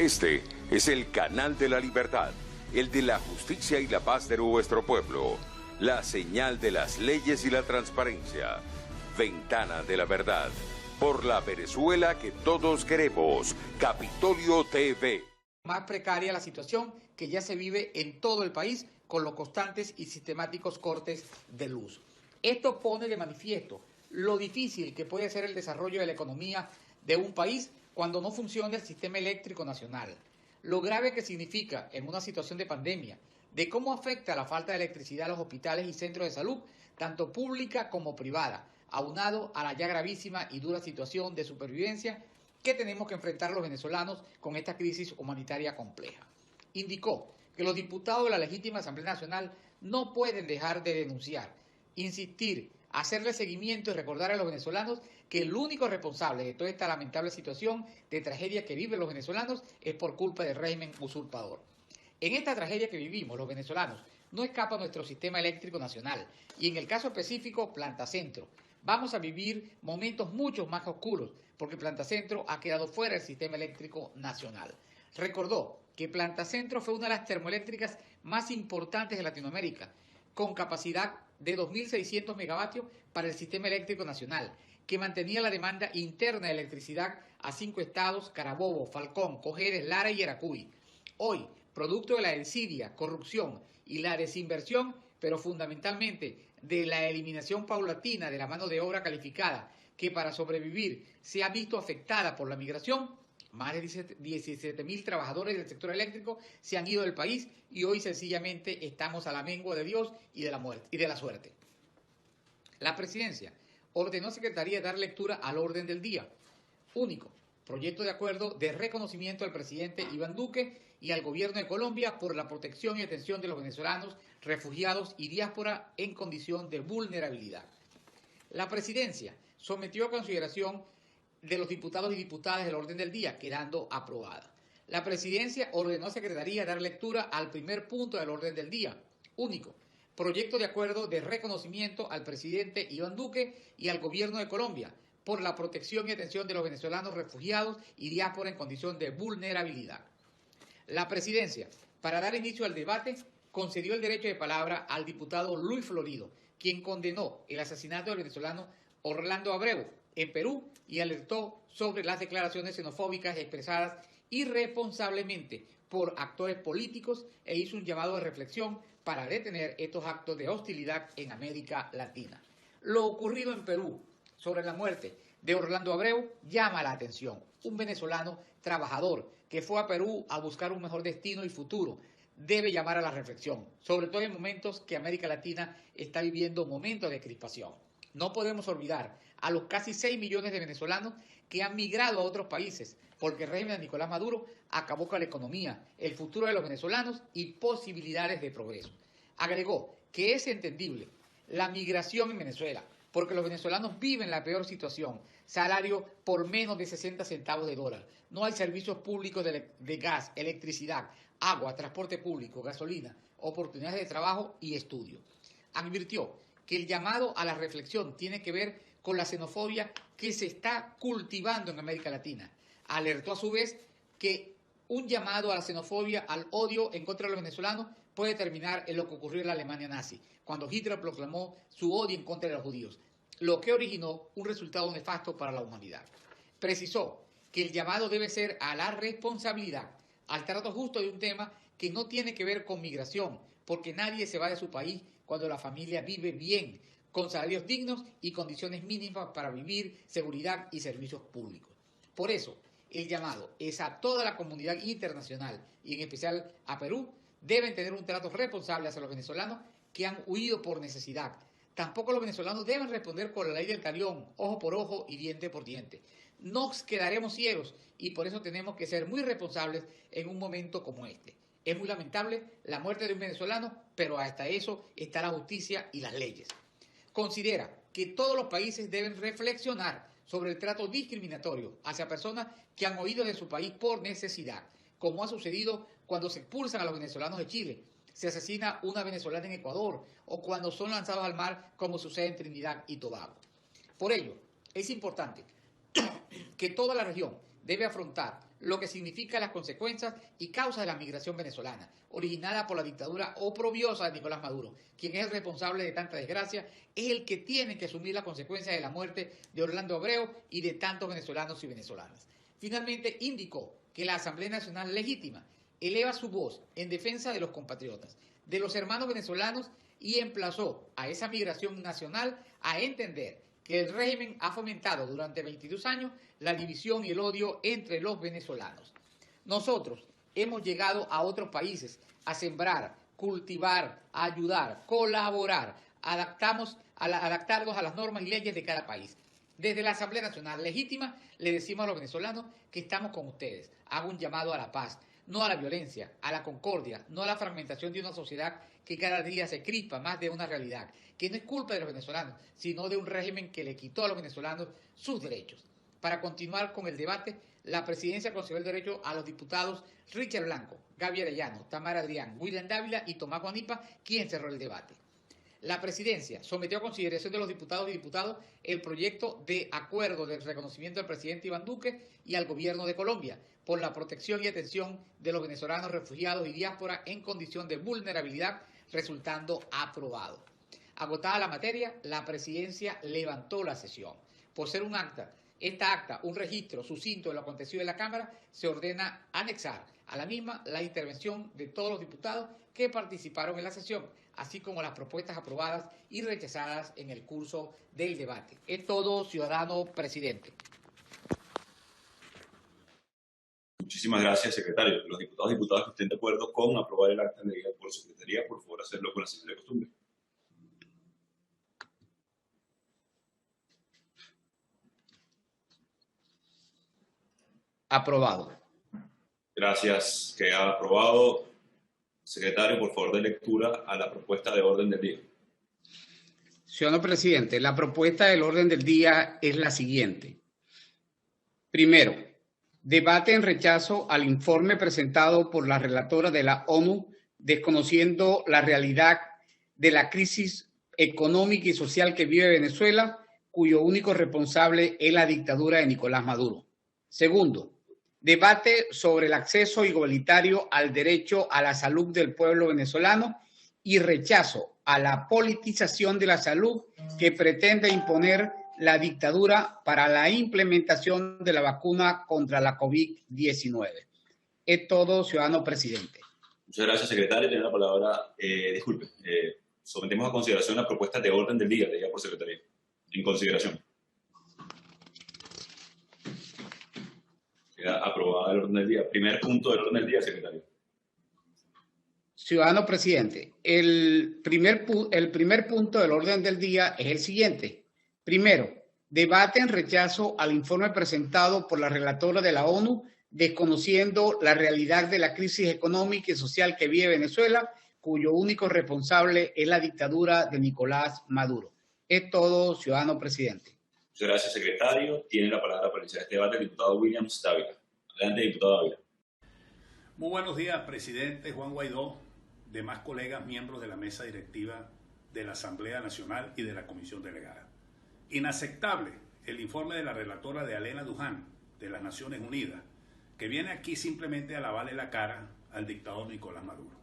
Este es el canal de la libertad, el de la justicia y la paz de nuestro pueblo, la señal de las leyes y la transparencia, ventana de la verdad, por la Venezuela que todos queremos, Capitolio TV. Más precaria la situación que ya se vive en todo el país con los constantes y sistemáticos cortes de luz. Esto pone de manifiesto lo difícil que puede ser el desarrollo de la economía de un país cuando no funciona el sistema eléctrico nacional. Lo grave que significa en una situación de pandemia, de cómo afecta la falta de electricidad a los hospitales y centros de salud, tanto pública como privada, aunado a la ya gravísima y dura situación de supervivencia que tenemos que enfrentar los venezolanos con esta crisis humanitaria compleja. Indicó que los diputados de la legítima Asamblea Nacional no pueden dejar de denunciar, insistir, hacerle seguimiento y recordar a los venezolanos que el único responsable de toda esta lamentable situación de tragedia que viven los venezolanos es por culpa del régimen usurpador. En esta tragedia que vivimos los venezolanos no escapa nuestro sistema eléctrico nacional y en el caso específico Planta Centro. Vamos a vivir momentos mucho más oscuros porque Planta Centro ha quedado fuera del sistema eléctrico nacional. Recordó que Planta Centro fue una de las termoeléctricas más importantes de Latinoamérica, con capacidad de 2.600 megavatios para el sistema eléctrico nacional, que mantenía la demanda interna de electricidad a 5 estados, Carabobo, Falcón, Cojedes, Lara y Yaracuy. Hoy, producto de la desidia, corrupción y la desinversión, pero fundamentalmente de la eliminación paulatina de la mano de obra calificada, que para sobrevivir se ha visto afectada por la migración, más de 17.000 trabajadores del sector eléctrico se han ido del país y hoy sencillamente estamos a la mengua de Dios y de la muerte y de la suerte. La presidencia ordenó a Secretaría dar lectura al orden del día. Único, proyecto de acuerdo de reconocimiento al presidente Iván Duque y al gobierno de Colombia por la protección y atención de los venezolanos, refugiados y diáspora en condición de vulnerabilidad. La presidencia sometió a consideración de los diputados y diputadas del orden del día, quedando aprobada. La presidencia ordenó a Secretaría dar lectura al primer punto del orden del día. Único, proyecto de acuerdo de reconocimiento al presidente Iván Duque y al gobierno de Colombia por la protección y atención de los venezolanos refugiados y diáspora en condición de vulnerabilidad. La presidencia, para dar inicio al debate, concedió el derecho de palabra al diputado Luis Florido, quien condenó el asesinato del venezolano Orlando Abreu en Perú y alertó sobre las declaraciones xenofóbicas expresadas irresponsablemente por actores políticos e hizo un llamado de reflexión para detener estos actos de hostilidad en América Latina. Lo ocurrido en Perú sobre la muerte de Orlando Abreu llama la atención. Un venezolano trabajador que fue a Perú a buscar un mejor destino y futuro debe llamar a la reflexión, sobre todo en momentos que América Latina está viviendo momentos de crispación. No podemos olvidar a los casi 6 millones de venezolanos que han migrado a otros países porque el régimen de Nicolás Maduro acabó con la economía, el futuro de los venezolanos y posibilidades de progreso. Agregó que es entendible la migración en Venezuela porque los venezolanos viven la peor situación, salario por menos de 60 centavos de dólar. No hay servicios públicos de gas, electricidad, agua, transporte público, gasolina, oportunidades de trabajo y estudio. Advirtió que el llamado a la reflexión tiene que ver con la xenofobia que se está cultivando en América Latina. Alertó a su vez que un llamado a la xenofobia, al odio en contra de los venezolanos, puede terminar en lo que ocurrió en la Alemania nazi, cuando Hitler proclamó su odio en contra de los judíos, lo que originó un resultado nefasto para la humanidad. Precisó que el llamado debe ser a la responsabilidad, al trato justo de un tema que no tiene que ver con migración, porque nadie se va de su país cuando la familia vive bien, con salarios dignos y condiciones mínimas para vivir, seguridad y servicios públicos. Por eso, el llamado es a toda la comunidad internacional y en especial a Perú, deben tener un trato responsable hacia los venezolanos que han huido por necesidad. Tampoco los venezolanos deben responder con la ley del talión, ojo por ojo y diente por diente. Nos quedaremos ciegos y por eso tenemos que ser muy responsables en un momento como este. Es muy lamentable la muerte de un venezolano, pero hasta eso está la justicia y las leyes. Considera que todos los países deben reflexionar sobre el trato discriminatorio hacia personas que han huido de su país por necesidad, como ha sucedido cuando se expulsan a los venezolanos de Chile, se asesina una venezolana en Ecuador o cuando son lanzados al mar, como sucede en Trinidad y Tobago. Por ello, es importante que toda la región debe afrontar lo que significa las consecuencias y causas de la migración venezolana, originada por la dictadura oprobiosa de Nicolás Maduro, quien es el responsable de tanta desgracia, es el que tiene que asumir las consecuencias de la muerte de Orlando Abreu y de tantos venezolanos y venezolanas. Finalmente, indicó que la Asamblea Nacional Legítima eleva su voz en defensa de los compatriotas, de los hermanos venezolanos, y emplazó a esa migración nacional a entender que el régimen ha fomentado durante 22 años la división y el odio entre los venezolanos. Nosotros hemos llegado a otros países a sembrar, cultivar, a ayudar, colaborar, adaptarnos a las normas y leyes de cada país. Desde la Asamblea Nacional Legítima le decimos a los venezolanos que estamos con ustedes. Hago un llamado a la paz, no a la violencia, a la concordia, no a la fragmentación de una sociedad que cada día se crispa más de una realidad, que no es culpa de los venezolanos, sino de un régimen que le quitó a los venezolanos sus derechos. Para continuar con el debate, la presidencia concedió el derecho a los diputados Richard Blanco, Gaby Arellano, Tamara Adrián, William Dávila y Tomás Guanipa, quien cerró el debate. La presidencia sometió a consideración de los diputados y diputadas el proyecto de acuerdo del reconocimiento al presidente Iván Duque y al gobierno de Colombia por la protección y atención de los venezolanos refugiados y diáspora en condición de vulnerabilidad, resultando aprobado. Agotada la materia, la presidencia levantó la sesión. Por ser un acta, un registro sucinto de lo acontecido en la Cámara, se ordena anexar a la misma la intervención de todos los diputados que participaron en la sesión, así como las propuestas aprobadas y rechazadas en el curso del debate. Es todo, ciudadano presidente. Muchísimas gracias, secretario. Los diputados y diputadas que estén de acuerdo con aprobar el acta leída por secretaría, por favor, hacerlo con la señal de costumbre. Aprobado. Gracias. Queda aprobado. Secretario, por favor, de lectura a la propuesta de orden del día. Ciudadano presidente, la propuesta del orden del día es la siguiente. Primero, debate en rechazo al informe presentado por la relatora de la ONU, desconociendo la realidad de la crisis económica y social que vive Venezuela, cuyo único responsable es la dictadura de Nicolás Maduro. Segundo, debate sobre el acceso igualitario al derecho a la salud del pueblo venezolano y rechazo a la politización de la salud que pretende imponer la dictadura para la implementación de la vacuna contra la COVID-19. Es todo, ciudadano presidente. Muchas gracias, secretario. Tiene la palabra, sometemos a consideración la propuesta de orden del día, leída por secretaría. En consideración. Queda aprobada el orden del día. Primer punto del orden del día, secretario. Ciudadano presidente, el primer punto del orden del día es el siguiente. Primero, debate en rechazo al informe presentado por la relatora de la ONU, desconociendo la realidad de la crisis económica y social que vive Venezuela, cuyo único responsable es la dictadura de Nicolás Maduro. Es todo, ciudadano presidente. Muchas gracias, secretario. Tiene la palabra para iniciar este debate el diputado William Dávila. Adelante, diputado Dávila. Muy buenos días, presidente Juan Guaidó, demás colegas miembros de la mesa directiva de la Asamblea Nacional y de la Comisión Delegada. Inaceptable el informe de la relatora de Alena Duján, de las Naciones Unidas, que viene aquí simplemente a lavarle la cara al dictador Nicolás Maduro.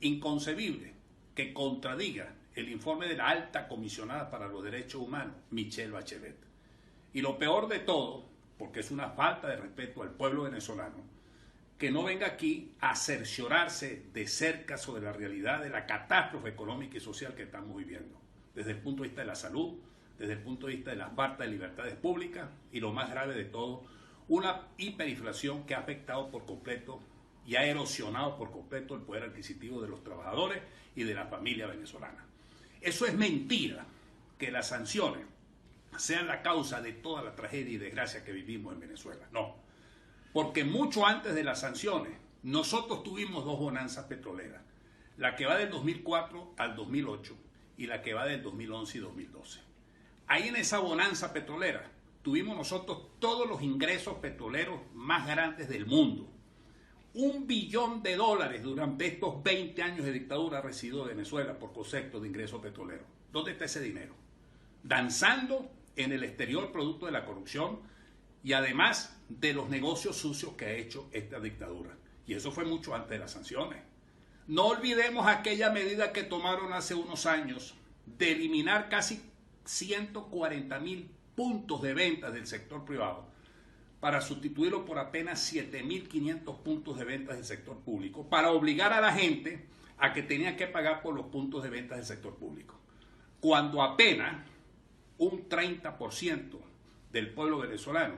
Inconcebible que contradiga el informe de la alta comisionada para los derechos humanos, Michelle Bachelet. Y lo peor de todo, porque es una falta de respeto al pueblo venezolano, que no venga aquí a cerciorarse de cerca sobre la realidad de la catástrofe económica y social que estamos viviendo, desde el punto de vista de la salud, desde el punto de vista de la falta de libertades públicas y lo más grave de todo, una hiperinflación que ha afectado por completo y ha erosionado por completo el poder adquisitivo de los trabajadores y de la familia venezolana. Eso es mentira, que las sanciones sean la causa de toda la tragedia y desgracia que vivimos en Venezuela. No, porque mucho antes de las sanciones, nosotros tuvimos dos bonanzas petroleras, la que va del 2004 al 2008 y la que va del 2011 y 2012. Ahí en esa bonanza petrolera tuvimos nosotros todos los ingresos petroleros más grandes del mundo. $1 billón durante estos 20 años de dictadura ha recibido Venezuela por concepto de ingresos petroleros. ¿Dónde está ese dinero? Danzando en el exterior producto de la corrupción y además de los negocios sucios que ha hecho esta dictadura. Y eso fue mucho antes de las sanciones. No olvidemos aquella medida que tomaron hace unos años de eliminar casi 140.000 puntos de venta del sector privado para sustituirlo por apenas 7.500 puntos de ventas del sector público, para obligar a la gente a que tenía que pagar por los puntos de ventas del sector público, cuando apenas un 30% del pueblo venezolano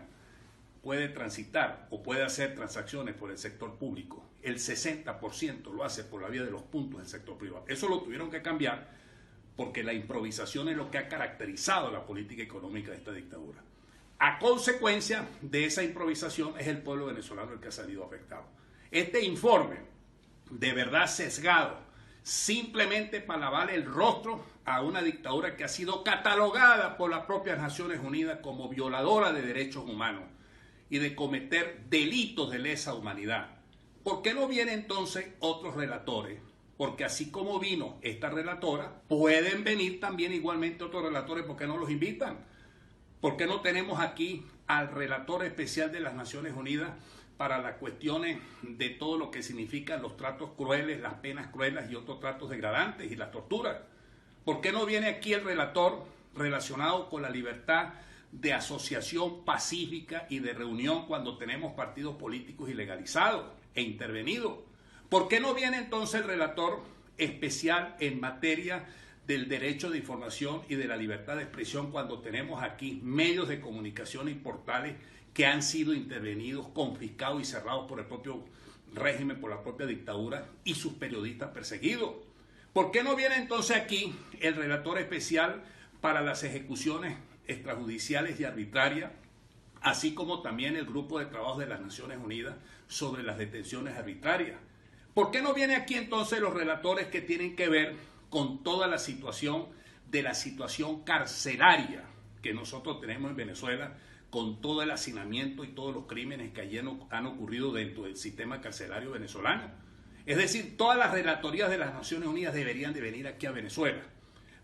puede transitar o puede hacer transacciones por el sector público. El 60% lo hace por la vía de los puntos del sector privado. Eso lo tuvieron que cambiar porque la improvisación es lo que ha caracterizado la política económica de esta dictadura. A consecuencia de esa improvisación es el pueblo venezolano el que ha salido afectado. Este informe, de verdad sesgado, simplemente para lavarle el rostro a una dictadura que ha sido catalogada por las propias Naciones Unidas como violadora de derechos humanos y de cometer delitos de lesa humanidad. ¿Por qué no vienen entonces otros relatores? Porque así como vino esta relatora, pueden venir también igualmente otros relatores. ¿Por qué no los invitan? ¿Por qué no tenemos aquí al relator especial de las Naciones Unidas para las cuestiones de todo lo que significan los tratos crueles, las penas crueles y otros tratos degradantes y las torturas? ¿Por qué no viene aquí el relator relacionado con la libertad de asociación pacífica y de reunión cuando tenemos partidos políticos ilegalizados e intervenidos? ¿Por qué no viene entonces el relator especial en materia del derecho de información y de la libertad de expresión cuando tenemos aquí medios de comunicación y portales que han sido intervenidos, confiscados y cerrados por el propio régimen, por la propia dictadura y sus periodistas perseguidos? ¿Por qué no viene entonces aquí el relator especial para las ejecuciones extrajudiciales y arbitrarias, así como también el grupo de trabajo de las Naciones Unidas sobre las detenciones arbitrarias? ¿Por qué no viene aquí entonces los relatores que tienen que ver con toda la situación de la situación carcelaria que nosotros tenemos en Venezuela, con todo el hacinamiento y todos los crímenes que allí han ocurrido dentro del sistema carcelario venezolano? Es decir, todas las relatorías de las Naciones Unidas deberían de venir aquí a Venezuela,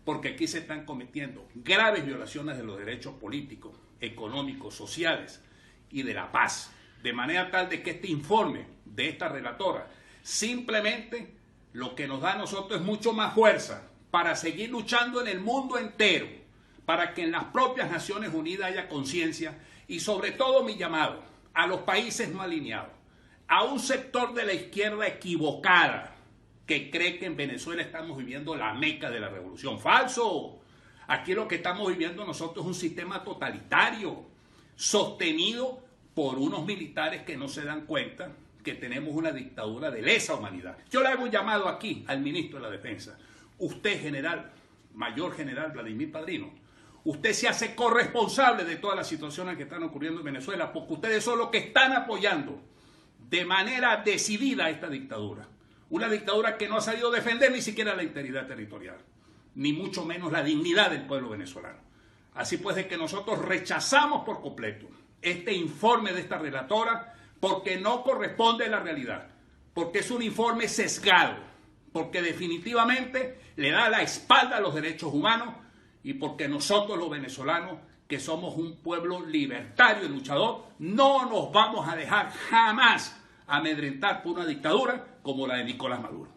porque aquí se están cometiendo graves violaciones de los derechos políticos, económicos, sociales y de la paz, de manera tal de que este informe de esta relatora simplemente lo que nos da a nosotros es mucho más fuerza para seguir luchando en el mundo entero, para que en las propias Naciones Unidas haya conciencia y sobre todo mi llamado a los países no alineados, a un sector de la izquierda equivocada que cree que en Venezuela estamos viviendo la meca de la revolución. ¡Falso! Aquí lo que estamos viviendo nosotros es un sistema totalitario sostenido por unos militares que no se dan cuenta que tenemos una dictadura de lesa humanidad. Yo le hago un llamado aquí al ministro de la Defensa. Usted, general, mayor general Vladimir Padrino, usted se hace corresponsable de todas las situaciones que están ocurriendo en Venezuela, porque ustedes son los que están apoyando de manera decidida a esta dictadura. Una dictadura que no ha sabido defender ni siquiera la integridad territorial, ni mucho menos la dignidad del pueblo venezolano. Así pues, de que nosotros rechazamos por completo este informe de esta relatora, porque no corresponde a la realidad, porque es un informe sesgado, porque definitivamente le da la espalda a los derechos humanos y porque nosotros los venezolanos, que somos un pueblo libertario y luchador, no nos vamos a dejar jamás amedrentar por una dictadura como la de Nicolás Maduro.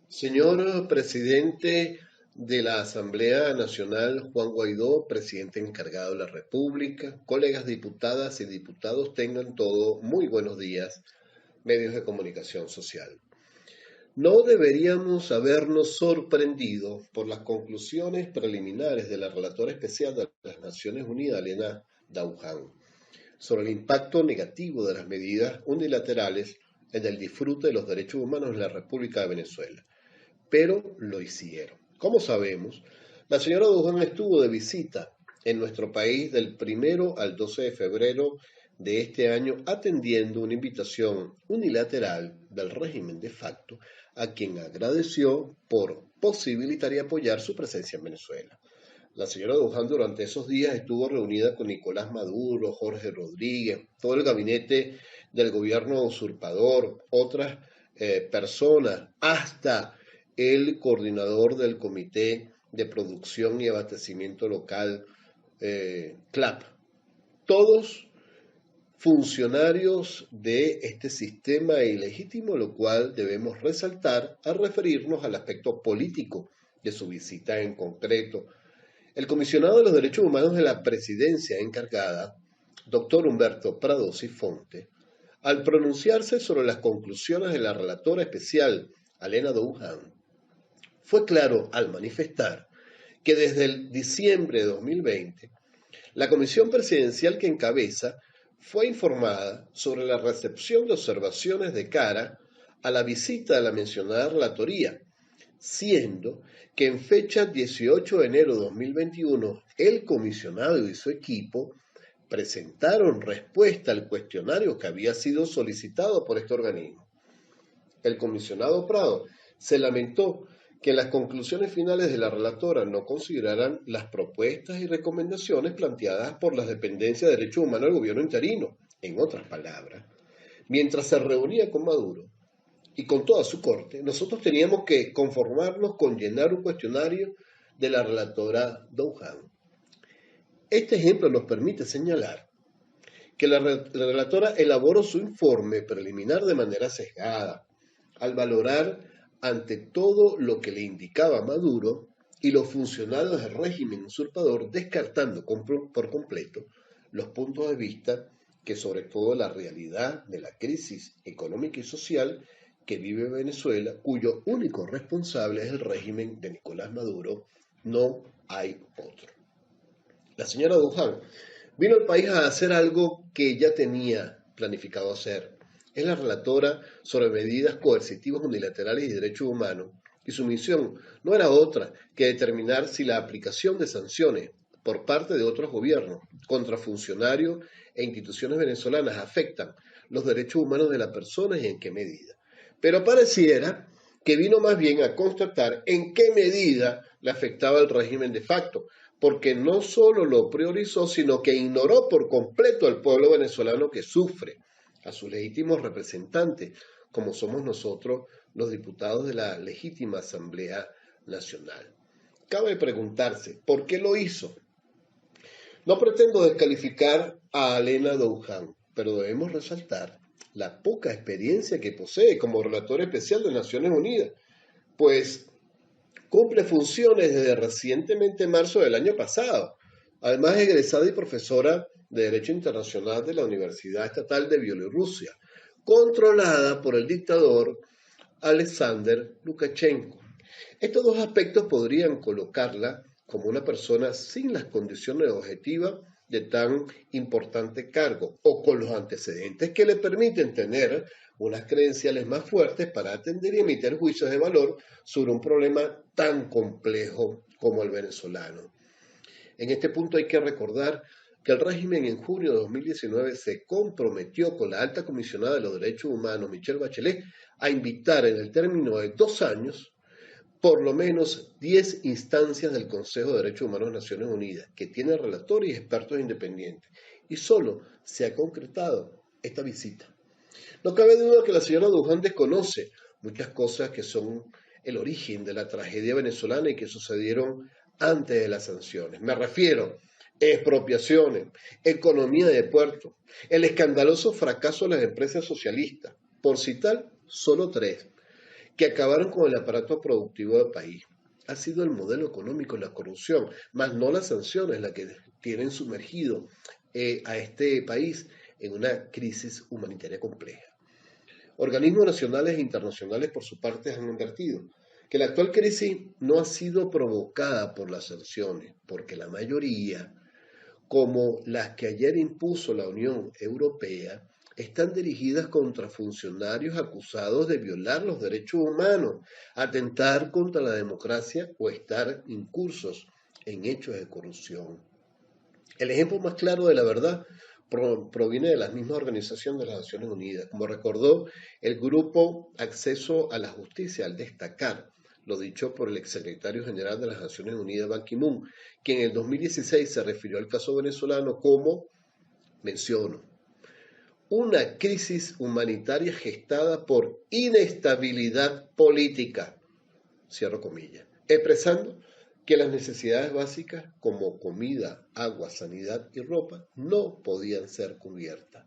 Señor presidente de la Asamblea Nacional, Juan Guaidó, presidente encargado de la República, colegas diputadas y diputados, tengan todo muy buenos días, medios de comunicación social. No deberíamos habernos sorprendido por las conclusiones preliminares de la relatora especial de las Naciones Unidas, Elena Dauján, sobre el impacto negativo de las medidas unilaterales en el disfrute de los derechos humanos en la República de Venezuela. Pero lo hicieron. Como sabemos, la señora Dauján estuvo de visita en nuestro país del 1 al 12 de febrero de este año, atendiendo una invitación unilateral del régimen de facto, a quien agradeció por posibilitar y apoyar su presencia en Venezuela. La señora Dauján durante esos días estuvo reunida con Nicolás Maduro, Jorge Rodríguez, todo el gabinete del gobierno usurpador, otras personas, hasta el coordinador del Comité de Producción y Abastecimiento Local, CLAP. Todos funcionarios de este sistema ilegítimo, lo cual debemos resaltar al referirnos al aspecto político de su visita en concreto. El comisionado de los Derechos Humanos de la Presidencia encargada, doctor Humberto Prado Sifonte, al pronunciarse sobre las conclusiones de la relatora especial, Alena Douhan, fue claro al manifestar que desde el diciembre de 2020, la comisión presidencial que encabeza fue informada sobre la recepción de observaciones de cara a la visita de la mencionada relatoría, siendo que en fecha 18 de enero de 2021 el comisionado y su equipo presentaron respuesta al cuestionario que había sido solicitado por este organismo. El comisionado Prado se lamentó que las conclusiones finales de la relatora no consideraran las propuestas y recomendaciones planteadas por las dependencias de derechos humanos del gobierno interino. En otras palabras, mientras se reunía con Maduro y con toda su corte, nosotros teníamos que conformarnos con llenar un cuestionario de la relatora Douhan. Este ejemplo nos permite señalar que la relatora elaboró su informe preliminar de manera sesgada, al valorar ante todo lo que le indicaba Maduro y los funcionarios del régimen usurpador, descartando por completo los puntos de vista que sobre todo la realidad de la crisis económica y social que vive Venezuela, cuyo único responsable es el régimen de Nicolás Maduro, no hay otro. La señora Douhan vino al país a hacer algo que ya tenía planificado hacer. Es la relatora sobre medidas coercitivas unilaterales y derechos humanos, y su misión no era otra que determinar si la aplicación de sanciones por parte de otros gobiernos contra funcionarios e instituciones venezolanas afectan los derechos humanos de las personas y en qué medida. Pero pareciera que vino más bien a constatar en qué medida le afectaba el régimen de facto, porque no solo lo priorizó, sino que ignoró por completo al pueblo venezolano que sufre, a sus legítimos representantes, como somos nosotros los diputados de la legítima Asamblea Nacional. Cabe preguntarse, ¿por qué lo hizo? No pretendo descalificar a Alena Douhan, pero debemos resaltar la poca experiencia que posee como relator especial de Naciones Unidas, pues cumple funciones desde recientemente marzo del año pasado. Además, es egresada y profesora de Derecho Internacional de la Universidad Estatal de Bielorrusia, controlada por el dictador Alexander Lukashenko. Estos dos aspectos podrían colocarla como una persona sin las condiciones objetivas de tan importante cargo, o con los antecedentes que le permiten tener unas credenciales más fuertes para atender y emitir juicios de valor sobre un problema tan complejo como el venezolano. En este punto hay que recordar que el régimen en junio de 2019 se comprometió con la alta comisionada de los derechos humanos, Michelle Bachelet, a invitar en el término de 2 años por lo menos 10 instancias del Consejo de Derechos Humanos de Naciones Unidas, que tiene relatores y expertos independientes, y solo se ha concretado esta visita. No cabe duda que la señora Douhan desconoce muchas cosas que son el origen de la tragedia venezolana y que sucedieron antes de las sanciones. Me refiero a expropiaciones, economía de puertos, el escandaloso fracaso de las empresas socialistas, por citar solo 3, que acabaron con el aparato productivo del país. Ha sido el modelo económico y la corrupción, más no las sanciones, las que tienen sumergido a este país en una crisis humanitaria compleja. Organismos nacionales e internacionales, por su parte, han advertido que la actual crisis no ha sido provocada por las sanciones, porque la mayoría, como las que ayer impuso la Unión Europea, están dirigidas contra funcionarios acusados de violar los derechos humanos, atentar contra la democracia o estar incursos en hechos de corrupción. El ejemplo más claro de la verdad proviene de la misma Organización de las Naciones Unidas, como recordó el Grupo Acceso a la Justicia al destacar lo dicho por el exsecretario general de las Naciones Unidas, Ban Ki-moon, quien en el 2016 se refirió al caso venezolano como, menciono, una crisis humanitaria gestada por inestabilidad política, cierro comillas, expresando que las necesidades básicas como comida, agua, sanidad y ropa no podían ser cubiertas.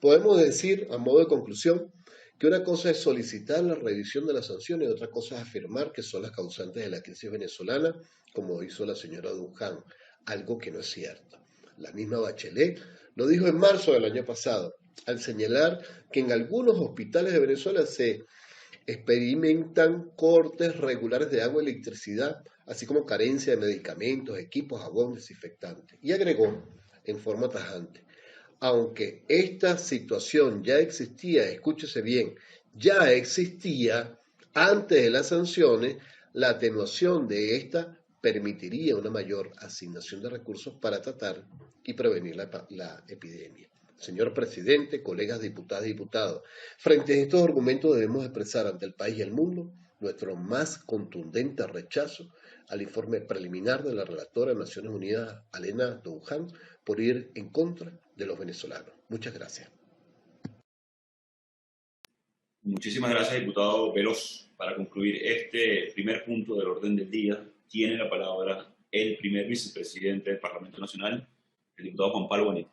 Podemos decir, a modo de conclusión, que una cosa es solicitar la revisión de las sanciones y otra cosa es afirmar que son las causantes de la crisis venezolana, como hizo la señora Duján, algo que no es cierto. La misma Bachelet lo dijo en marzo del año pasado, al señalar que en algunos hospitales de Venezuela se experimentan cortes regulares de agua y electricidad, así como carencia de medicamentos, equipos, jabón, desinfectantes. Y agregó en forma tajante, aunque esta situación ya existía, escúchese bien, ya existía antes de las sanciones, la atenuación de esta permitiría una mayor asignación de recursos para tratar y prevenir la epidemia. Señor presidente, colegas diputadas y diputados, frente a estos argumentos debemos expresar ante el país y el mundo nuestro más contundente rechazo al informe preliminar de la relatora de Naciones Unidas, Alena Duján, por ir en contra de los venezolanos. Muchas gracias. Muchísimas gracias, diputado Veloz. Para concluir este primer punto del orden del día, tiene la palabra el primer vicepresidente del Parlamento Nacional, el diputado Juan Pablo Bonilla.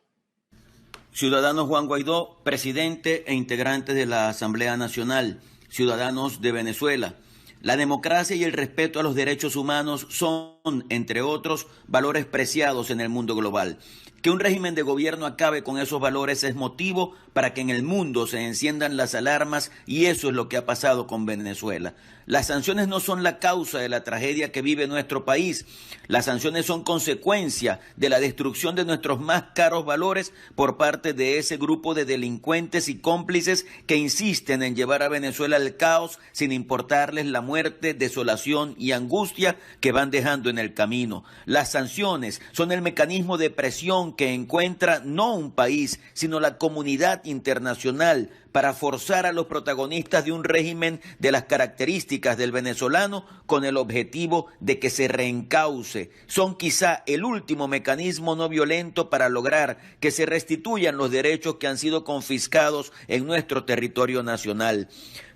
Ciudadano Juan Guaidó, presidente e integrantes de la Asamblea Nacional, ciudadanos de Venezuela. La democracia y el respeto a los derechos humanos son, entre otros, valores preciados en el mundo global. Que un régimen de gobierno acabe con esos valores es motivo para que en el mundo se enciendan las alarmas, y eso es lo que ha pasado con Venezuela. Las sanciones no son la causa de la tragedia que vive nuestro país. Las sanciones son consecuencia de la destrucción de nuestros más caros valores por parte de ese grupo de delincuentes y cómplices que insisten en llevar a Venezuela al caos sin importarles la muerte, desolación y angustia que van dejando en el camino. Las sanciones son el mecanismo de presión que encuentra no un país, sino la comunidad internacional para forzar a los protagonistas de un régimen de las características del venezolano con el objetivo de que se reencauce. Son quizá el último mecanismo no violento para lograr que se restituyan los derechos que han sido confiscados en nuestro territorio nacional.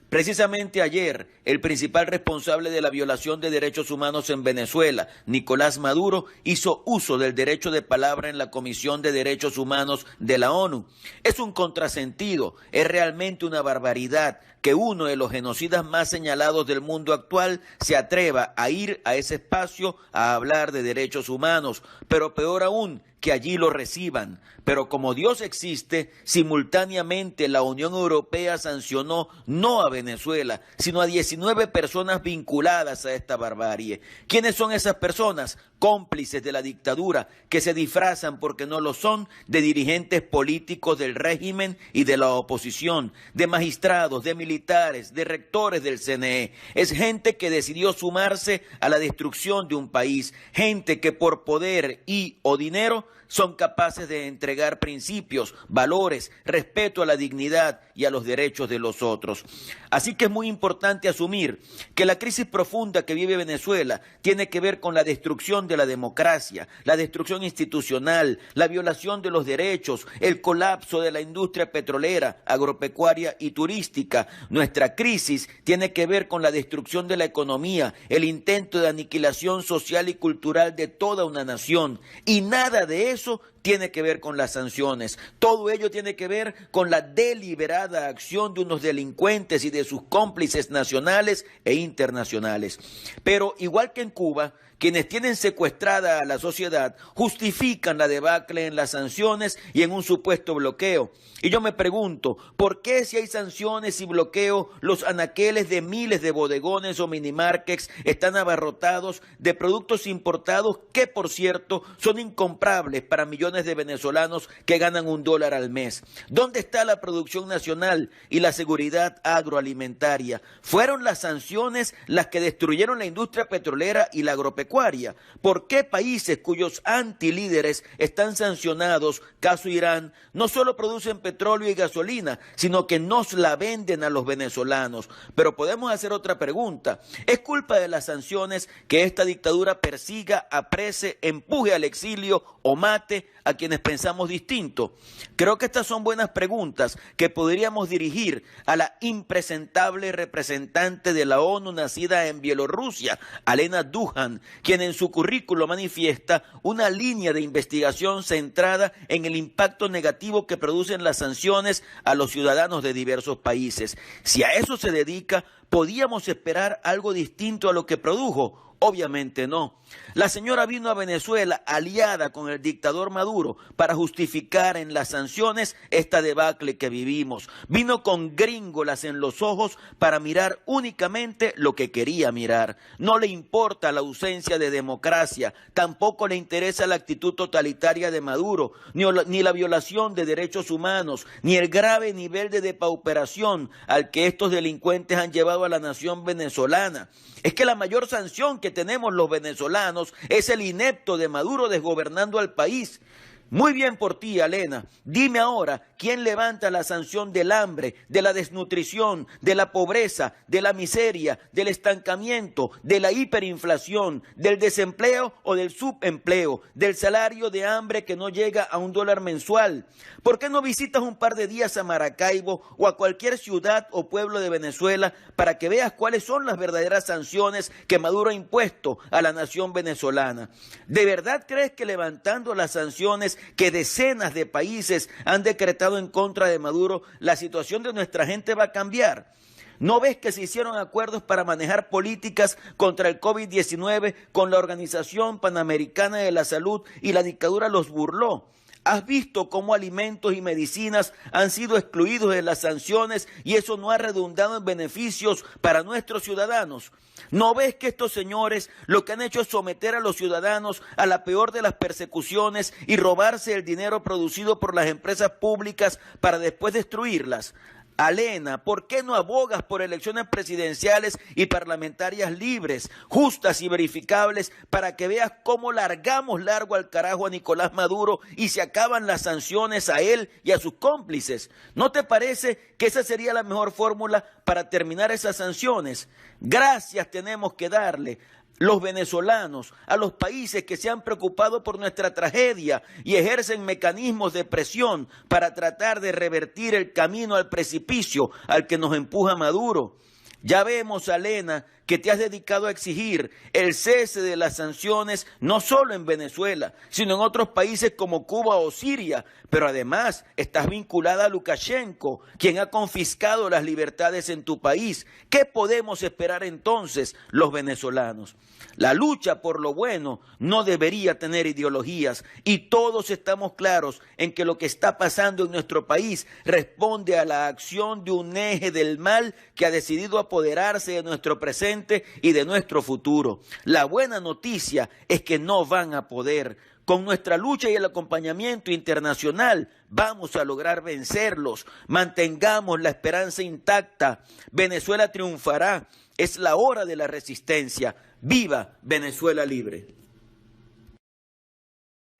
Precisamente ayer, el principal responsable de la violación de derechos humanos en Venezuela, Nicolás Maduro, hizo uso del derecho de palabra en la Comisión de Derechos Humanos de la ONU. Es un contrasentido, es realmente una barbaridad que uno de los genocidas más señalados del mundo actual se atreva a ir a ese espacio a hablar de derechos humanos, pero peor aún, que allí lo reciban. Pero como Dios existe, simultáneamente la Unión Europea sancionó no a Venezuela, sino a 19 personas vinculadas a esta barbarie. ¿Quiénes son esas personas? Cómplices de la dictadura, que se disfrazan porque no lo son, de dirigentes políticos del régimen y de la oposición, de magistrados, de militares, de rectores del CNE. Es gente que decidió sumarse a la destrucción de un país, gente que por poder y o dinero son capaces de entregar principios, valores, respeto a la dignidad y a los derechos de los otros. Así que es muy importante asumir que la crisis profunda que vive Venezuela tiene que ver con la destrucción de la democracia, la destrucción institucional, la violación de los derechos, el colapso de la industria petrolera, agropecuaria y turística. Nuestra crisis tiene que ver con la destrucción de la economía, el intento de aniquilación social y cultural de toda una nación, y nada de eso tiene que ver con las sanciones. Todo ello tiene que ver con la deliberada acción de unos delincuentes y de sus cómplices nacionales e internacionales. Pero igual que en Cuba, quienes tienen secuestrada a la sociedad justifican la debacle en las sanciones y en un supuesto bloqueo. Y yo me pregunto, ¿por qué si hay sanciones y bloqueo, los anaqueles de miles de bodegones o minimarkets están abarrotados de productos importados que, por cierto, son incomprables para millones de venezolanos que ganan $1 al mes? ¿Dónde está la producción nacional y la seguridad agroalimentaria? ¿Fueron las sanciones las que destruyeron la industria petrolera y la agropecuaria? ¿Por qué países cuyos antilíderes están sancionados, caso Irán, no solo producen petróleo y gasolina, sino que nos la venden a los venezolanos? Pero podemos hacer otra pregunta. ¿Es culpa de las sanciones que esta dictadura persiga, aprese, empuje al exilio o mate a quienes pensamos distinto? Creo que estas son buenas preguntas que podríamos dirigir a la impresentable representante de la ONU nacida en Bielorrusia, Alena Duhan, quien en su currículo manifiesta una línea de investigación centrada en el impacto negativo que producen las sanciones a los ciudadanos de diversos países. Si a eso se dedica, ¿podíamos esperar algo distinto a lo que produjo? Obviamente no. La señora vino a Venezuela aliada con el dictador Maduro para justificar en las sanciones esta debacle que vivimos. Vino con gringolas en los ojos para mirar únicamente lo que quería mirar. No le importa la ausencia de democracia, tampoco le interesa la actitud totalitaria de Maduro, ni la violación de derechos humanos, ni el grave nivel de depauperación al que estos delincuentes han llevado a la nación venezolana. Es que la mayor sanción que tenemos los venezolanos es el inepto de Maduro desgobernando al país. Muy bien por ti, Alena. Dime ahora, ¿quién levanta la sanción del hambre, de la desnutrición, de la pobreza, de la miseria, del estancamiento, de la hiperinflación, del desempleo o del subempleo, del salario de hambre que no llega a $1 mensual? ¿Por qué no visitas un par de días a Maracaibo o a cualquier ciudad o pueblo de Venezuela para que veas cuáles son las verdaderas sanciones que Maduro ha impuesto a la nación venezolana? ¿De verdad crees que levantando las sanciones que decenas de países han decretado en contra de Maduro, la situación de nuestra gente va a cambiar? ¿No ves que se hicieron acuerdos para manejar políticas contra el COVID-19 con la Organización Panamericana de la Salud y la dictadura los burló? ¿Has visto cómo alimentos y medicinas han sido excluidos de las sanciones y eso no ha redundado en beneficios para nuestros ciudadanos? ¿No ves que estos señores lo que han hecho es someter a los ciudadanos a la peor de las persecuciones y robarse el dinero producido por las empresas públicas para después destruirlas? Alena, ¿por qué no abogas por elecciones presidenciales y parlamentarias libres, justas y verificables para que veas cómo largamos largo al carajo a Nicolás Maduro y se acaban las sanciones a él y a sus cómplices? ¿No te parece que esa sería la mejor fórmula para terminar esas sanciones? Gracias tenemos que darle los venezolanos a los países que se han preocupado por nuestra tragedia y ejercen mecanismos de presión para tratar de revertir el camino al precipicio al que nos empuja Maduro. Ya vemos, Alena, que te has dedicado a exigir el cese de las sanciones no solo en Venezuela, sino en otros países como Cuba o Siria, pero además estás vinculada a Lukashenko, quien ha confiscado las libertades en tu país. ¿Qué podemos esperar entonces los venezolanos? La lucha por lo bueno no debería tener ideologías y todos estamos claros en que lo que está pasando en nuestro país responde a la acción de un eje del mal que ha decidido apoderarse de nuestro presente y de nuestro futuro. La buena noticia es que no van a poder. Con nuestra lucha y el acompañamiento internacional vamos a lograr vencerlos. Mantengamos la esperanza intacta. Venezuela triunfará. Es la hora de la resistencia. ¡Viva Venezuela libre!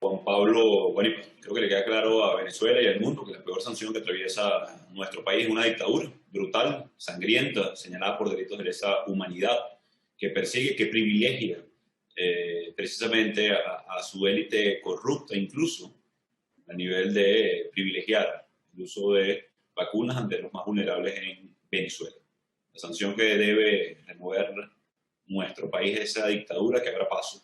Juan Pablo, bueno, creo que le queda claro a Venezuela y al mundo que la peor sanción que atraviesa nuestro país es una dictadura brutal, sangrienta, señalada por delitos de lesa humanidad, que persigue, que privilegia precisamente a su élite corrupta, incluso a nivel de privilegiar el uso de vacunas ante los más vulnerables en Venezuela. La sanción que debe remover nuestro país es esa dictadura que abra paso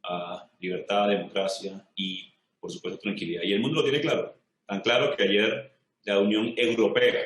a libertad, democracia y, por supuesto, tranquilidad. Y el mundo lo tiene claro, tan claro que ayer la Unión Europea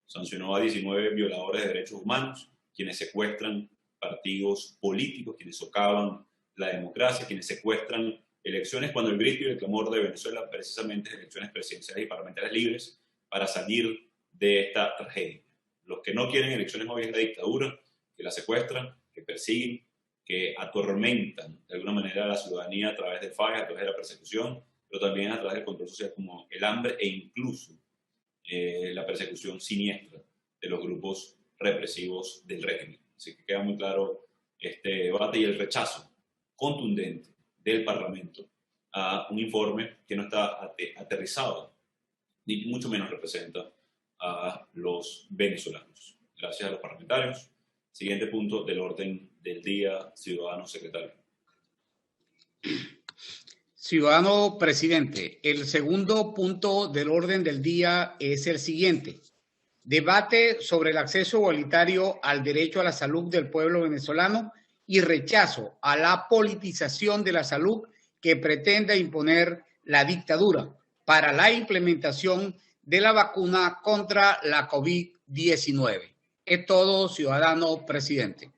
sancionó a 19 violadores de derechos humanos, quienes secuestran partidos políticos, quienes socavan la democracia, quienes secuestran elecciones, cuando el grito y el clamor de Venezuela precisamente es elecciones presidenciales y parlamentarias libres para salir de esta tragedia. Los que no quieren elecciones más bien es la dictadura, que la secuestran, que persiguen, que atormentan de alguna manera a la ciudadanía a través de fallas, a través de la persecución, pero también a través del control social como el hambre e incluso la persecución siniestra de los grupos represivos del régimen. Así que queda muy claro este debate y el rechazo contundente del Parlamento a un informe que no está aterrizado, ni mucho menos representa a los venezolanos. Gracias a los parlamentarios. Siguiente punto del orden del día, ciudadano secretario. Ciudadano presidente, el segundo punto del orden del día es el siguiente. Debate sobre el acceso igualitario al derecho a la salud del pueblo venezolano y rechazo a la politización de la salud que pretende imponer la dictadura para la implementación de la vacuna contra la COVID-19. Es todo, ciudadano presidente.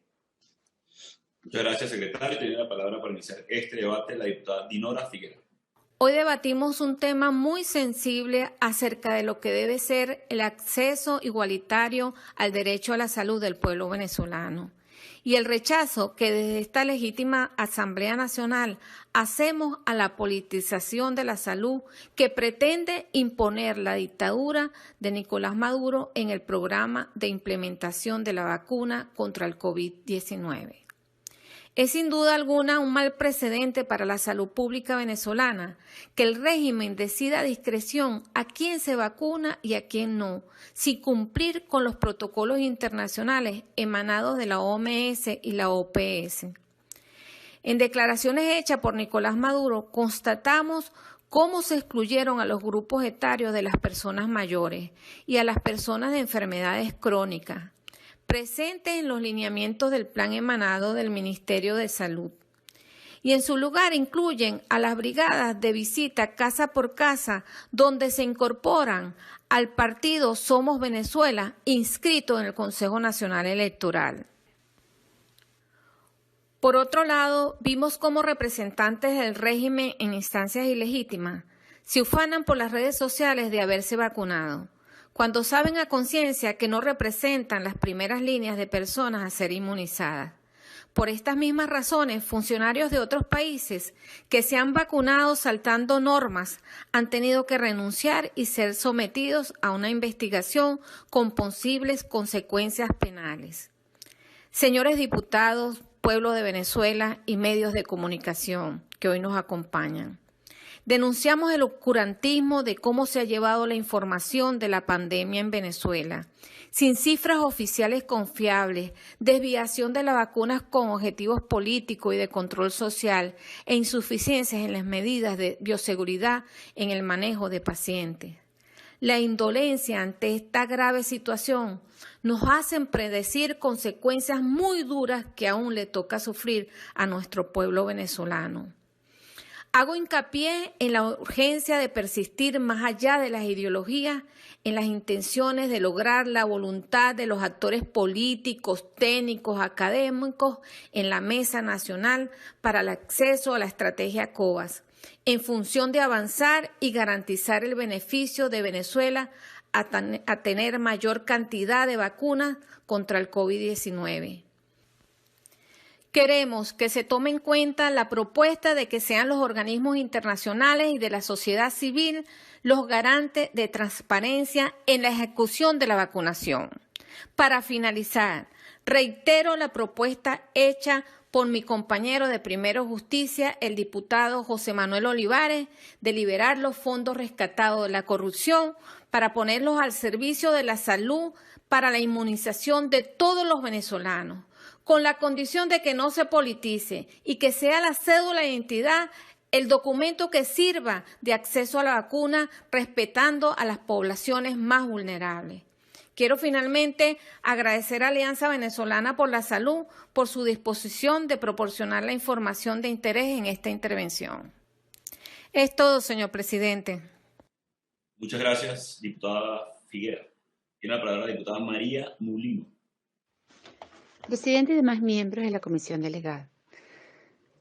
Muchas gracias, secretario. Tiene la palabra para iniciar este debate la diputada Dinora Figueroa. Hoy debatimos un tema muy sensible acerca de lo que debe ser el acceso igualitario al derecho a la salud del pueblo venezolano y el rechazo que desde esta legítima Asamblea Nacional hacemos a la politización de la salud que pretende imponer la dictadura de Nicolás Maduro en el programa de implementación de la vacuna contra el COVID-19. Es sin duda alguna un mal precedente para la salud pública venezolana que el régimen decida a discreción a quién se vacuna y a quién no, sin cumplir con los protocolos internacionales emanados de la OMS y la OPS. En declaraciones hechas por Nicolás Maduro, constatamos cómo se excluyeron a los grupos etarios de las personas mayores y a las personas de enfermedades crónicas, presentes en los lineamientos del plan emanado del Ministerio de Salud. Y en su lugar incluyen a las brigadas de visita casa por casa, donde se incorporan al partido Somos Venezuela, inscrito en el Consejo Nacional Electoral. Por otro lado, vimos cómo representantes del régimen en instancias ilegítimas se ufanan por las redes sociales de haberse vacunado, cuando saben a conciencia que no representan las primeras líneas de personas a ser inmunizadas. Por estas mismas razones, funcionarios de otros países que se han vacunado saltando normas han tenido que renunciar y ser sometidos a una investigación con posibles consecuencias penales. Señores diputados, pueblo de Venezuela y medios de comunicación que hoy nos acompañan, denunciamos el oscurantismo de cómo se ha llevado la información de la pandemia en Venezuela, sin cifras oficiales confiables, desviación de las vacunas con objetivos políticos y de control social e insuficiencias en las medidas de bioseguridad en el manejo de pacientes. La indolencia ante esta grave situación nos hacen predecir consecuencias muy duras que aún le toca sufrir a nuestro pueblo venezolano. Hago hincapié en la urgencia de persistir más allá de las ideologías, en las intenciones de lograr la voluntad de los actores políticos, técnicos, académicos en la Mesa Nacional para el acceso a la estrategia COVAX, en función de avanzar y garantizar el beneficio de Venezuela a tener mayor cantidad de vacunas contra el COVID-19. Queremos que se tome en cuenta la propuesta de que sean los organismos internacionales y de la sociedad civil los garantes de transparencia en la ejecución de la vacunación. Para finalizar, reitero la propuesta hecha por mi compañero de Primero Justicia, el diputado José Manuel Olivares, de liberar los fondos rescatados de la corrupción para ponerlos al servicio de la salud para la inmunización de todos los venezolanos, con la condición de que no se politice y que sea la cédula de identidad el documento que sirva de acceso a la vacuna, respetando a las poblaciones más vulnerables. Quiero finalmente agradecer a Alianza Venezolana por la Salud por su disposición de proporcionar la información de interés en esta intervención. Es todo, señor presidente. Muchas gracias, diputada Figueroa. Tiene la palabra la diputada María Mulino. Presidente y demás miembros de la Comisión Delegada.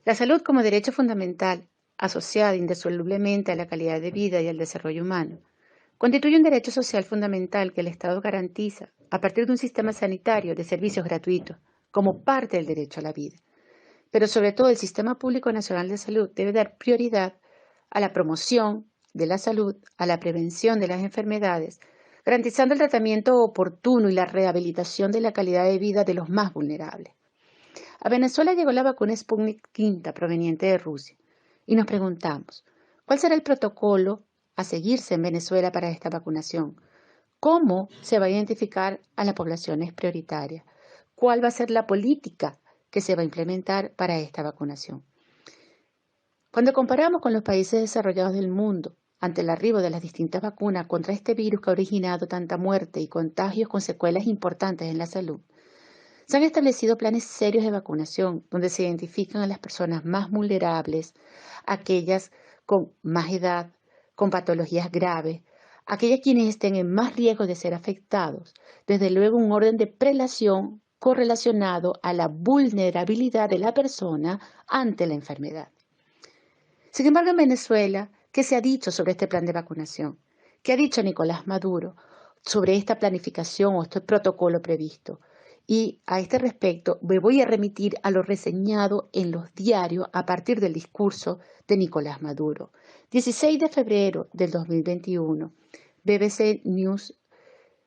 La salud como derecho fundamental, asociada indisolublemente a la calidad de vida y al desarrollo humano, constituye un derecho social fundamental que el Estado garantiza a partir de un sistema sanitario de servicios gratuitos, como parte del derecho a la vida. Pero sobre todo el Sistema Público Nacional de Salud debe dar prioridad a la promoción de la salud, a la prevención de las enfermedades, garantizando el tratamiento oportuno y la rehabilitación de la calidad de vida de los más vulnerables. A Venezuela llegó la vacuna Sputnik V proveniente de Rusia y nos preguntamos, ¿cuál será el protocolo a seguirse en Venezuela para esta vacunación? ¿Cómo se va a identificar a las poblaciones prioritarias? ¿Cuál va a ser la política que se va a implementar para esta vacunación? Cuando comparamos con los países desarrollados del mundo, ante el arribo de las distintas vacunas contra este virus que ha originado tanta muerte y contagios con secuelas importantes en la salud, se han establecido planes serios de vacunación donde se identifican a las personas más vulnerables, aquellas con más edad, con patologías graves, aquellas quienes estén en más riesgo de ser afectados, desde luego un orden de prelación correlacionado a la vulnerabilidad de la persona ante la enfermedad. Sin embargo, en Venezuela, ¿qué se ha dicho sobre este plan de vacunación? ¿Qué ha dicho Nicolás Maduro sobre esta planificación o este protocolo previsto? Y a este respecto me voy a remitir a lo reseñado en los diarios a partir del discurso de Nicolás Maduro. 16 de febrero del 2021, BBC News.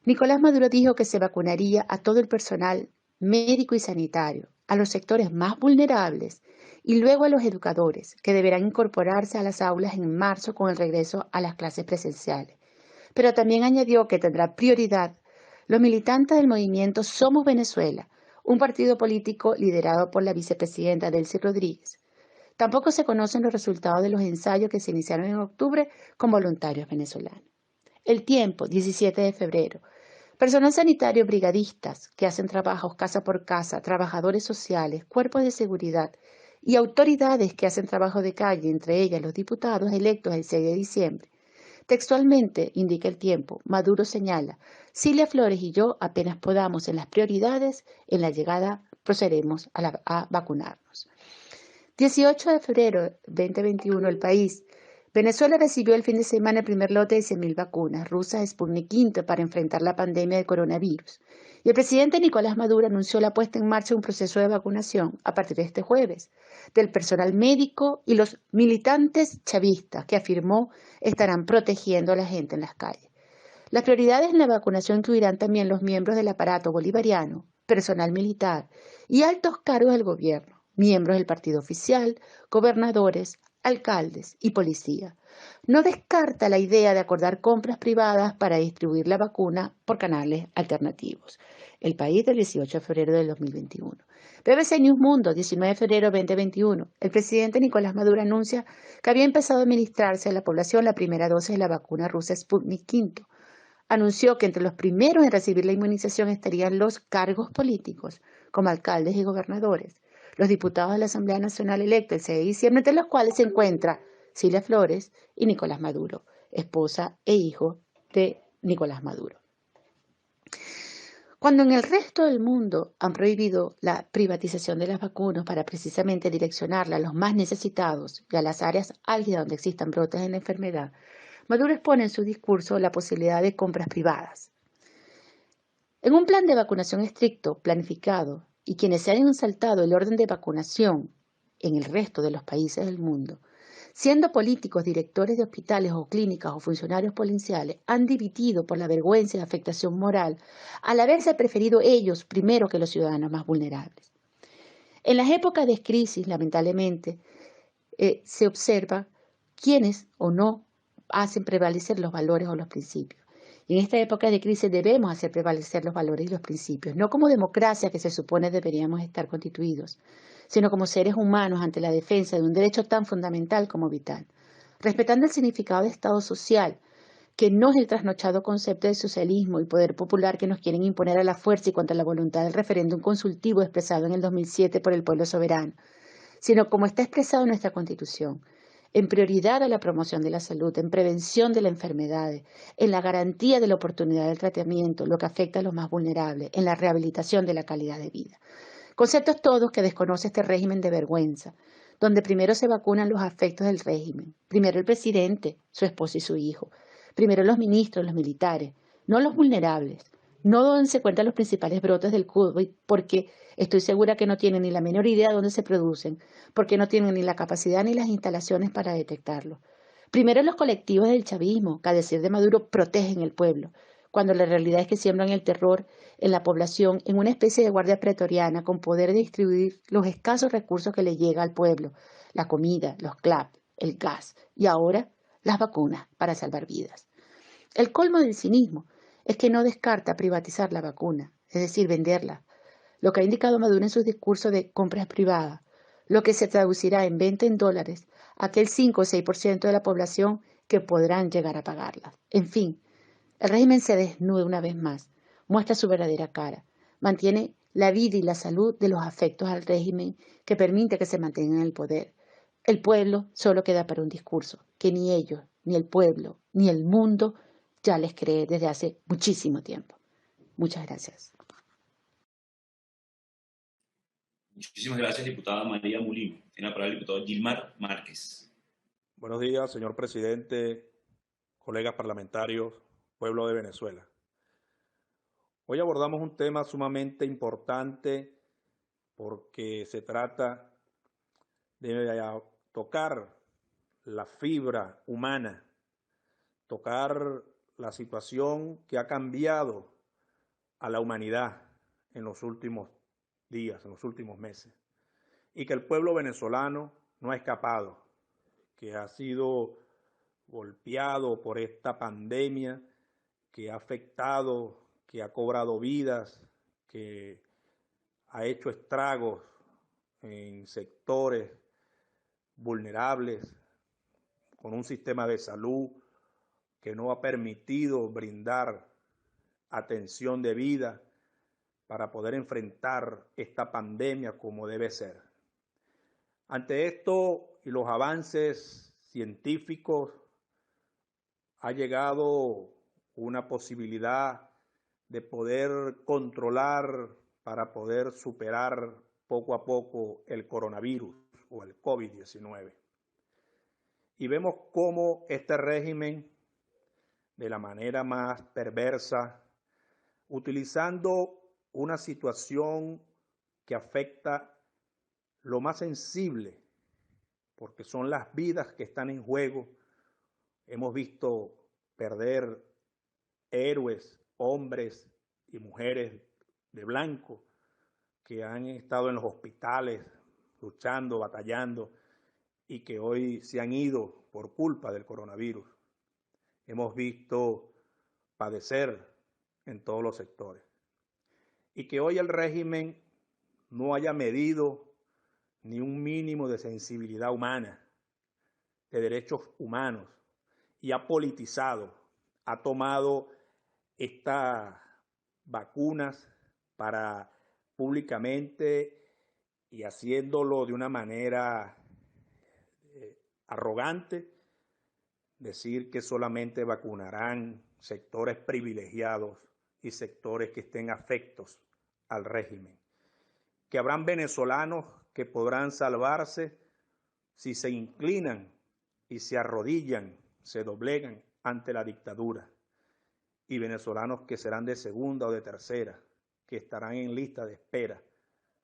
Nicolás Maduro dijo que se vacunaría a todo el personal médico y sanitario, a los sectores más vulnerables y luego a los educadores, que deberán incorporarse a las aulas en marzo con el regreso a las clases presenciales. Pero también añadió que tendrá prioridad los militantes del movimiento Somos Venezuela, un partido político liderado por la vicepresidenta Delcy Rodríguez. Tampoco se conocen los resultados de los ensayos que se iniciaron en octubre con voluntarios venezolanos. El Tiempo, 17 de febrero. Personal sanitario brigadistas que hacen trabajos casa por casa, trabajadores sociales, cuerpos de seguridad y autoridades que hacen trabajo de calle, entre ellas los diputados electos el 6 de diciembre. Textualmente, indica El Tiempo, Maduro señala, Cilia Flores y yo apenas podamos en las prioridades, en la llegada procederemos a vacunarnos. 18 de febrero 2021, El País. Venezuela recibió el fin de semana el primer lote de 100.000 vacunas rusas Sputnik V para enfrentar la pandemia de coronavirus. Y el presidente Nicolás Maduro anunció la puesta en marcha de un proceso de vacunación a partir de este jueves del personal médico y los militantes chavistas que afirmó estarán protegiendo a la gente en las calles. Las prioridades en la vacunación incluirán también los miembros del aparato bolivariano, personal militar y altos cargos del gobierno, miembros del partido oficial, gobernadores, alcaldes y policía. No descarta la idea de acordar compras privadas para distribuir la vacuna por canales alternativos. El País, del 18 de febrero del 2021. BBC News Mundo, 19 de febrero 2021. El presidente Nicolás Maduro anuncia que había empezado a administrarse a la población la primera dosis de la vacuna rusa Sputnik V. Anunció que entre los primeros en recibir la inmunización estarían los cargos políticos, como alcaldes y gobernadores, los diputados de la Asamblea Nacional electa el 6 de diciembre, entre los cuales se encuentra Cilia Flores y Nicolás Maduro, esposa e hijo de Nicolás Maduro. Cuando en el resto del mundo han prohibido la privatización de las vacunas para precisamente direccionarla a los más necesitados y a las áreas álgidas donde existan brotes de la enfermedad, Maduro expone en su discurso la posibilidad de compras privadas. En un plan de vacunación estricto, planificado, y quienes se hayan saltado el orden de vacunación en el resto de los países del mundo, siendo políticos, directores de hospitales o clínicas o funcionarios policiales, han dimitido por la vergüenza y afectación moral al haberse preferido ellos primero que los ciudadanos más vulnerables. En las épocas de crisis, lamentablemente, se observa quiénes o no hacen prevalecer los valores o los principios. Y en esta época de crisis debemos hacer prevalecer los valores y los principios, no como democracia que se supone deberíamos estar constituidos, sino como seres humanos ante la defensa de un derecho tan fundamental como vital, respetando el significado de Estado social, que no es el trasnochado concepto de socialismo y poder popular que nos quieren imponer a la fuerza y contra la voluntad del referéndum consultivo expresado en el 2007 por el pueblo soberano, sino como está expresado en nuestra Constitución, en prioridad a la promoción de la salud, en prevención de las enfermedades, en la garantía de la oportunidad del tratamiento, lo que afecta a los más vulnerables, en la rehabilitación de la calidad de vida. Conceptos todos que desconoce este régimen de vergüenza, donde primero se vacunan los afectos del régimen, primero el presidente, su esposa y su hijo, primero los ministros, los militares, no los vulnerables, no donde se cuentan los principales brotes del COVID, porque estoy segura que no tienen ni la menor idea de dónde se producen, porque no tienen ni la capacidad ni las instalaciones para detectarlo. Primero los colectivos del chavismo, que a decir de Maduro protegen el pueblo, cuando la realidad es que siembran el terror en la población en una especie de guardia pretoriana con poder de distribuir los escasos recursos que le llega al pueblo, la comida, los CLAP, el gas y ahora las vacunas para salvar vidas. El colmo del cinismo es que no descarta privatizar la vacuna, es decir, venderla, lo que ha indicado Maduro en sus discursos de compras privadas, lo que se traducirá en venta en dólares aquel 5 o 6% de la población que podrán llegar a pagarlas. En fin, el régimen se desnuda una vez más, muestra su verdadera cara, mantiene la vida y la salud de los afectos al régimen que permite que se mantengan en el poder. El pueblo solo queda para un discurso que ni ellos, ni el pueblo, ni el mundo ya les cree desde hace muchísimo tiempo. Muchas gracias. Muchísimas gracias, diputada María Molino. Tiene la palabra el diputado Gilmar Márquez. Buenos días, señor presidente, colegas parlamentarios, pueblo de Venezuela. Hoy abordamos un tema sumamente importante porque se trata de tocar la fibra humana, tocar la situación que ha cambiado a la humanidad en los últimos días, en los últimos meses, y que el pueblo venezolano no ha escapado, que ha sido golpeado por esta pandemia, que ha afectado, que ha cobrado vidas, que ha hecho estragos en sectores vulnerables, con un sistema de salud que no ha permitido brindar atención debida para poder enfrentar esta pandemia como debe ser. Ante esto y los avances científicos, ha llegado una posibilidad de poder controlar para poder superar poco a poco el coronavirus o el COVID-19. Y vemos cómo este régimen, de la manera más perversa, utilizando una situación que afecta lo más sensible, porque son las vidas que están en juego. Hemos visto perder héroes, hombres y mujeres de blanco que han estado en los hospitales luchando, batallando y que hoy se han ido por culpa del coronavirus. Hemos visto padecer en todos los sectores. Y que hoy el régimen no haya medido ni un mínimo de sensibilidad humana, de derechos humanos, y ha politizado, ha tomado estas vacunas para públicamente y haciéndolo de una manera arrogante, decir que solamente vacunarán sectores privilegiados y sectores que estén afectos al régimen, que habrán venezolanos que podrán salvarse si se inclinan y se arrodillan, se doblegan ante la dictadura, y venezolanos que serán de segunda o de tercera, que estarán en lista de espera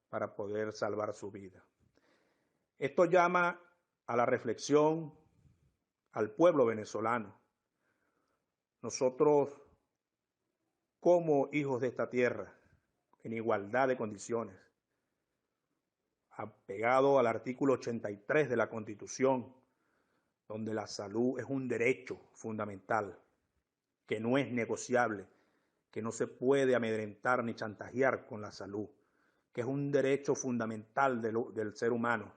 para poder salvar su vida. Esto llama a la reflexión al pueblo venezolano. Nosotros, como hijos de esta tierra, en igualdad de condiciones, apegado al artículo 83 de la Constitución, donde la salud es un derecho fundamental, que no es negociable, que no se puede amedrentar ni chantajear con la salud, que es un derecho fundamental del ser humano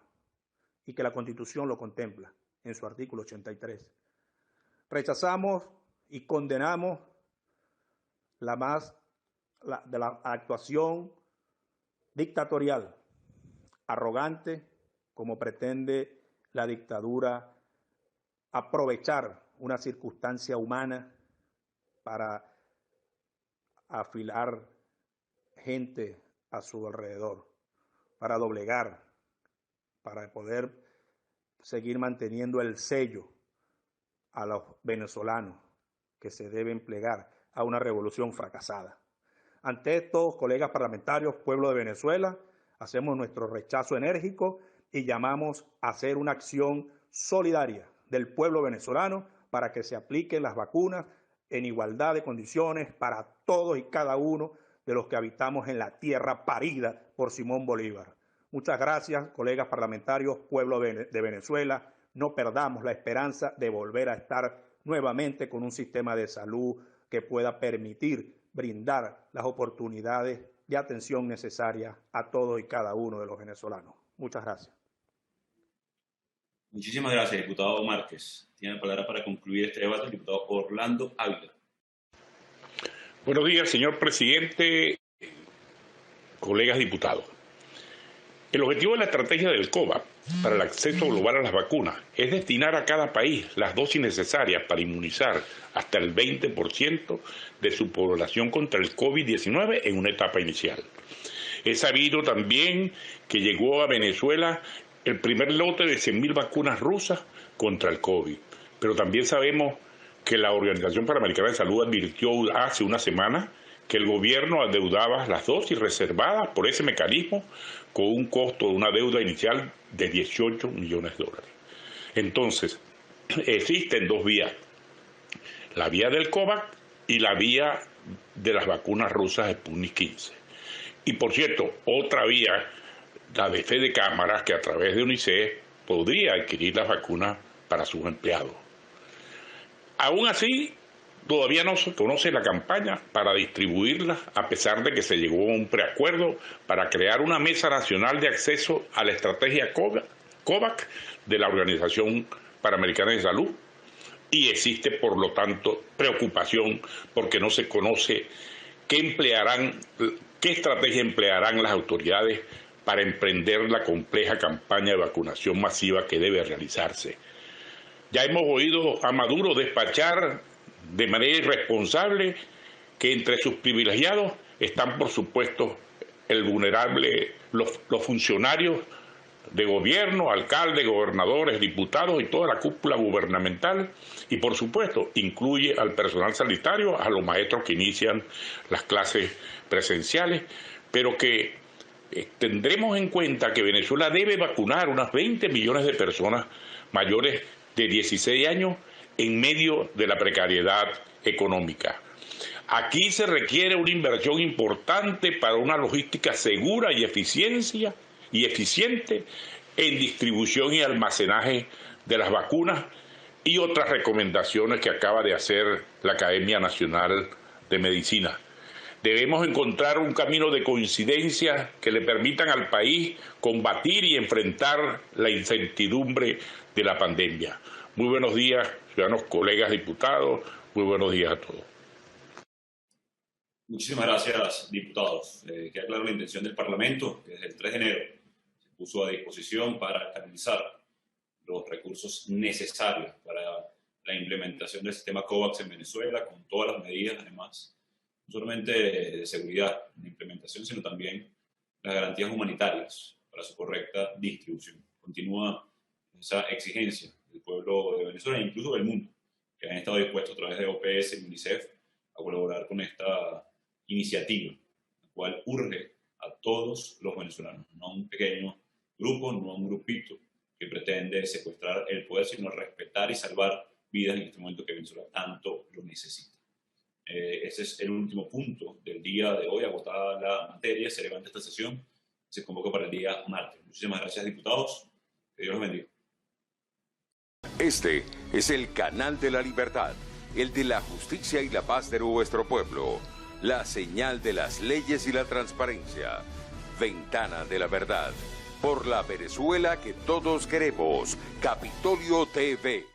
y que la Constitución lo contempla en su artículo 83. Rechazamos y condenamos la actuación dictatorial, arrogante, como pretende la dictadura aprovechar una circunstancia humana para afilar gente a su alrededor, para doblegar, para poder seguir manteniendo el sello a los venezolanos que se deben plegar a una revolución fracasada. Ante esto, colegas parlamentarios, pueblo de Venezuela, hacemos nuestro rechazo enérgico y llamamos a hacer una acción solidaria del pueblo venezolano para que se apliquen las vacunas en igualdad de condiciones para todos y cada uno de los que habitamos en la tierra parida por Simón Bolívar. Muchas gracias, colegas parlamentarios, pueblo de Venezuela. No perdamos la esperanza de volver a estar nuevamente con un sistema de salud que pueda permitir brindar las oportunidades de atención necesarias a todos y cada uno de los venezolanos. Muchas gracias. Muchísimas gracias, diputado Márquez. Tiene la palabra para concluir este debate el diputado Orlando Ávila. Buenos días, señor presidente, colegas diputados. El objetivo de la estrategia del COVAX para el acceso global a las vacunas es destinar a cada país las dosis necesarias para inmunizar hasta el 20% de su población contra el COVID-19 en una etapa inicial. Es sabido también que llegó a Venezuela el primer lote de 100.000 vacunas rusas contra el COVID, pero también sabemos que la Organización Panamericana de Salud advirtió hace una semana que el gobierno adeudaba las dosis reservadas por ese mecanismo con un costo de una deuda inicial de 18 millones de dólares. Entonces, existen dos vías, la vía del COVAX y la vía de las vacunas rusas Sputnik 15. Y por cierto, otra vía, la de Fede Cámaras, que a través de UNICEF podría adquirir las vacunas para sus empleados. Aún así, todavía no se conoce la campaña para distribuirlas, a pesar de que se llegó a un preacuerdo para crear una mesa nacional de acceso a la estrategia COVAX de la Organización Panamericana de Salud. Y existe, por lo tanto, preocupación porque no se conoce qué estrategia emplearán las autoridades para emprender la compleja campaña de vacunación masiva que debe realizarse. Ya hemos oído a Maduro despachar de manera irresponsable que entre sus privilegiados están, por supuesto, el vulnerable, los funcionarios de gobierno, alcaldes, gobernadores, diputados y toda la cúpula gubernamental, y por supuesto incluye al personal sanitario, a los maestros que inician las clases presenciales, pero que tendremos en cuenta que Venezuela debe vacunar unas 20 millones de personas mayores de 16 años en medio de la precariedad económica. Aquí se requiere una inversión importante para una logística segura y eficiente en distribución y almacenaje de las vacunas y otras recomendaciones que acaba de hacer la Academia Nacional de Medicina. Debemos encontrar un camino de coincidencia que le permitan al país combatir y enfrentar la incertidumbre de la pandemia. Muy buenos días, ciudadanos, colegas diputados. Muy buenos días a todos. Muchísimas gracias, diputados. Queda clara la intención del Parlamento, que desde el 3 de enero se puso a disposición para canalizar los recursos necesarios para la implementación del sistema COVAX en Venezuela, con todas las medidas, además, no solamente de seguridad en la implementación, sino también las garantías humanitarias para su correcta distribución. Continúa esa exigencia del pueblo de Venezuela e incluso del mundo, que han estado dispuestos a través de OPS y UNICEF a colaborar con esta iniciativa, la cual urge a todos los venezolanos, no a un pequeño grupo, no a un grupito que pretende secuestrar el poder, sino respetar y salvar vidas en este momento que Venezuela tanto lo necesita. Ese es el último punto del día de hoy. Agotada la materia, se levanta esta sesión, se convoca para el día martes. Muchísimas gracias, diputados. Que Dios los bendiga. Este es el canal de la libertad, el de la justicia y la paz de nuestro pueblo, la señal de las leyes y la transparencia, Ventana de la Verdad, por la Venezuela que todos queremos, Capitolio TV.